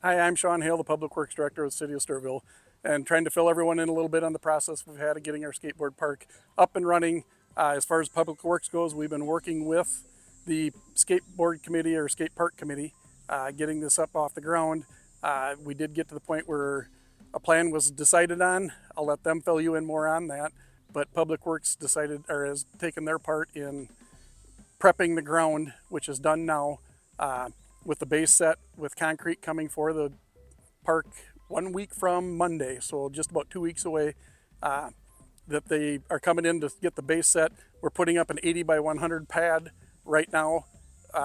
Hi, I'm Sean Hale, the Public Works Director of the City of Stewartville, and trying to fill everyone in a little bit on the process we've had of getting our skateboard park up and running. As far as Public Works goes, we've been working with the skateboard committee or skate park committee, getting this up off the ground. We did get to the point where a plan was decided on. I'll let them fill you in more on that, but Public Works decided or has taken their part in prepping the ground, which is done now, with the base set with concrete coming for the park 1 week from Monday, so just about 2 weeks away. That they are coming in to get the base set. We're putting up an 80 by 100 pad right now,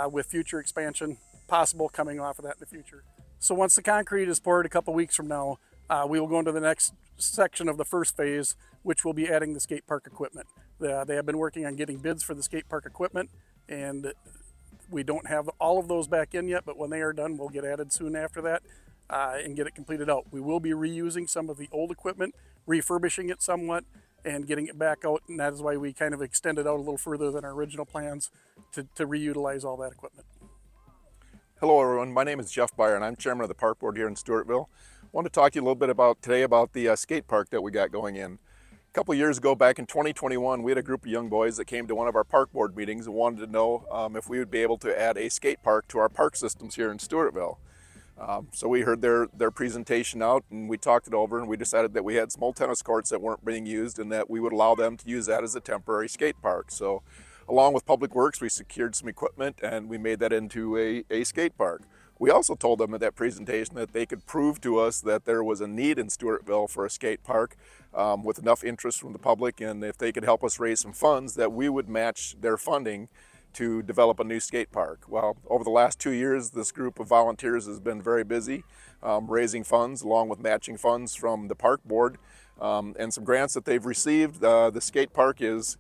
with future expansion possible coming off of that in the future. So once the concrete is poured a couple weeks from now, we will go into the next section of the first phase, which will be adding the skate park equipment. They have been working on getting bids for the skate park equipment, and we don't have all of those back in yet, but when they are done, we'll get added soon after that, and get it completed out. We will be reusing some of the old equipment, refurbishing it somewhat, and getting it back out, and that is why we kind of extended out a little further than our original plans to reutilize all that equipment. Hello everyone, my name is Jeff Byer and I'm chairman of the park board here in Stewartville. I want to talk to you a little bit today about the skate park that we got going in. A couple of years ago, back in 2021, we had a group of young boys that came to one of our park board meetings and wanted to know if we would be able to add a skate park to our park systems here in Stewartville. So we heard their presentation out and we talked it over, and we decided that we had some old tennis courts that weren't being used and that we would allow them to use that as a temporary skate park. So along with Public Works, we secured some equipment and we made that into a skate park. We also told them at that presentation that they could prove to us that there was a need in Stewartville for a skate park, with enough interest from the public, and if they could help us raise some funds, that we would match their funding to develop a new skate park. Well, over the last 2 years, this group of volunteers has been very busy raising funds along with matching funds from the park board, and some grants that they've received. The skate park is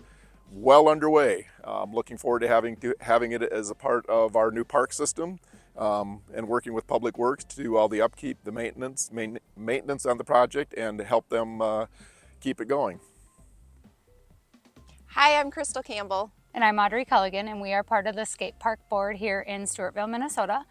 well underway. I'm looking forward to having it as a part of our new park system, and working with Public Works to do all the upkeep, the maintenance on the project, and to help them keep it going. Hi, I'm Crystal Campbell. And I'm Audrey Culligan, and we are part of the skate park board here in Stewartville, Minnesota.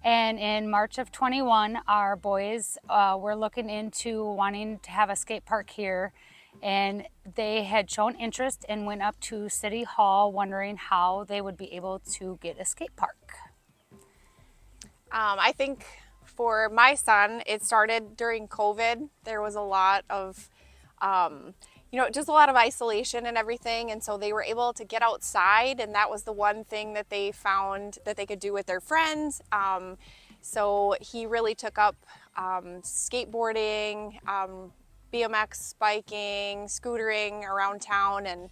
And in March of 21, our boys were looking into wanting to have a skate park here, and they had shown interest and went up to City Hall wondering how they would be able to get a skate park. I think for my son, it started during COVID. There was a lot of, just a lot of isolation and everything. And so they were able to get outside, and that was the one thing that they found that they could do with their friends. So he really took up skateboarding, BMX, biking, scootering around town, and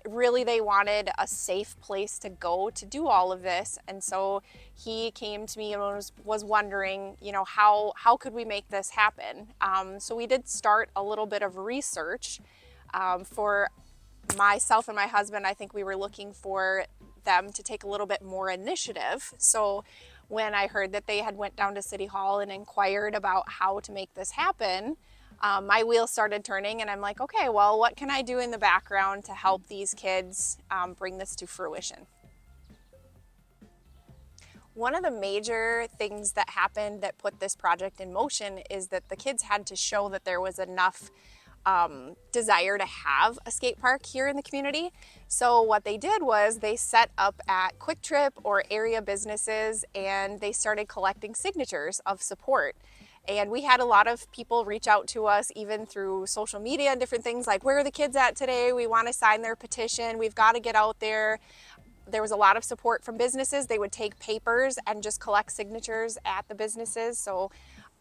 really they wanted a safe place to go to do all of this. And so he came to me and was wondering, how could we make this happen? So we did start a little bit of research. For myself and my husband, I think we were looking for them to take a little bit more initiative. So when I heard that they had went down to City Hall and inquired about how to make this happen, my wheels started turning, and I'm like, okay, well, what can I do in the background to help these kids bring this to fruition? One of the major things that happened that put this project in motion is that the kids had to show that there was enough desire to have a skate park here in the community. So what they did was they set up at Quick Trip or area businesses, and they started collecting signatures of support. And we had a lot of people reach out to us, even through social media and different things, like, where are the kids at today? We want to sign their petition. We've got to get out there. There was a lot of support from businesses. They would take papers and just collect signatures at the businesses. So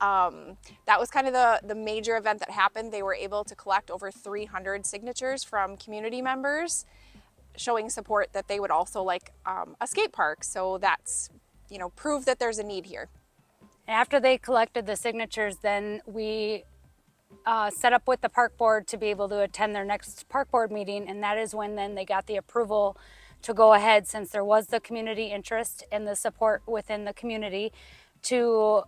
that was kind of the major event that happened. They were able to collect over 300 signatures from community members showing support that they would also like a skate park. So that's, proof that there's a need here. After they collected the signatures, then we set up with the park board to be able to attend their next park board meeting, and that is when then they got the approval to go ahead, since there was the community interest and the support within the community, to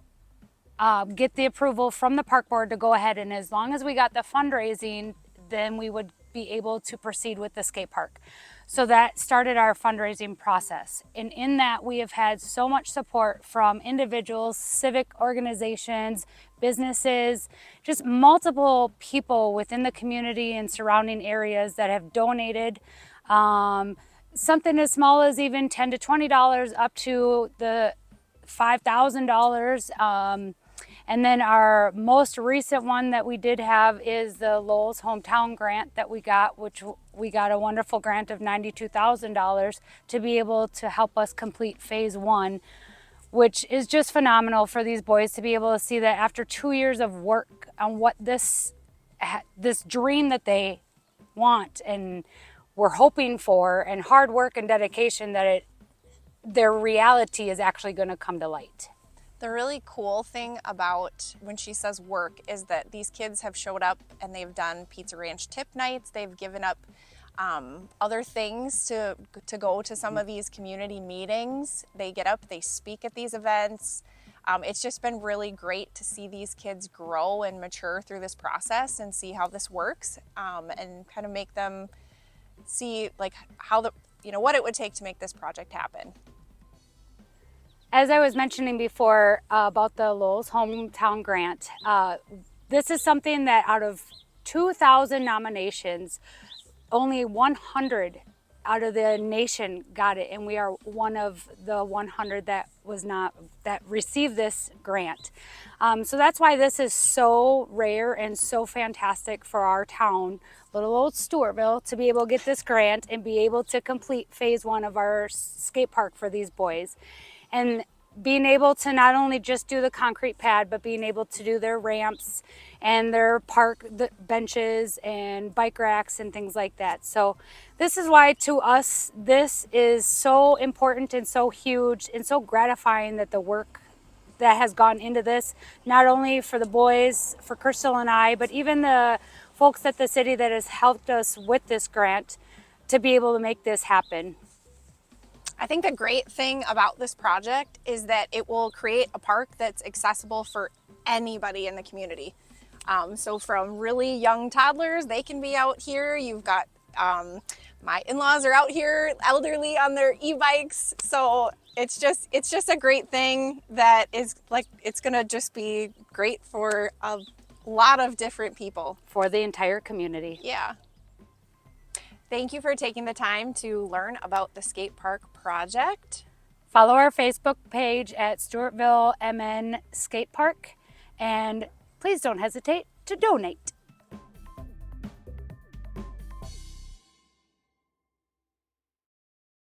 get the approval from the park board to go ahead. And as long as we got the fundraising, then we would be able to proceed with the skate park. So that started our fundraising process. And in that, we have had so much support from individuals, civic organizations, businesses, just multiple people within the community and surrounding areas that have donated something as small as even $10 to $20 up to the $5,000. And then our most recent one that we did have is the Lowell's Hometown Grant that we got, which we got a wonderful grant of $92,000 to be able to help us complete phase 1, which is just phenomenal for these boys to be able to see that after 2 years of work on what this dream that they want and we're hoping for, and hard work and dedication, that their reality is actually going to come to light. The really cool thing about when she says work is that these kids have showed up and they've done Pizza Ranch tip nights. They've given up other things to go to some of these community meetings. They get up, they speak at these events. It's just been really great to see these kids grow and mature through this process and see how this works, and kind of make them see like how what it would take to make this project happen. As I was mentioning before about the Lowell's Hometown Grant, this is something that out of 2,000 nominations, only 100 out of the nation got it, and we are one of the 100 that received this grant. So that's why this is so rare and so fantastic for our town, little old Stewartville, to be able to get this grant and be able to complete phase 1 of our skate park for these boys. And being able to not only just do the concrete pad, but being able to do their ramps and their park benches and bike racks and things like that. So this is why to us, this is so important and so huge and so gratifying that the work that has gone into this, not only for the boys, for Crystal and I, but even the folks at the city that has helped us with this grant to be able to make this happen. I think the great thing about this project is that it will create a park that's accessible for anybody in the community. So from really young toddlers, they can be out here. You've got my in-laws are out here, elderly on their e-bikes. So it's just a great thing that is like, it's gonna just be great for a lot of different people. For the entire community. Yeah. Thank you for taking the time to learn about the skate park project. Follow our Facebook page at Stewartville MN Skate Park, and please don't hesitate to donate.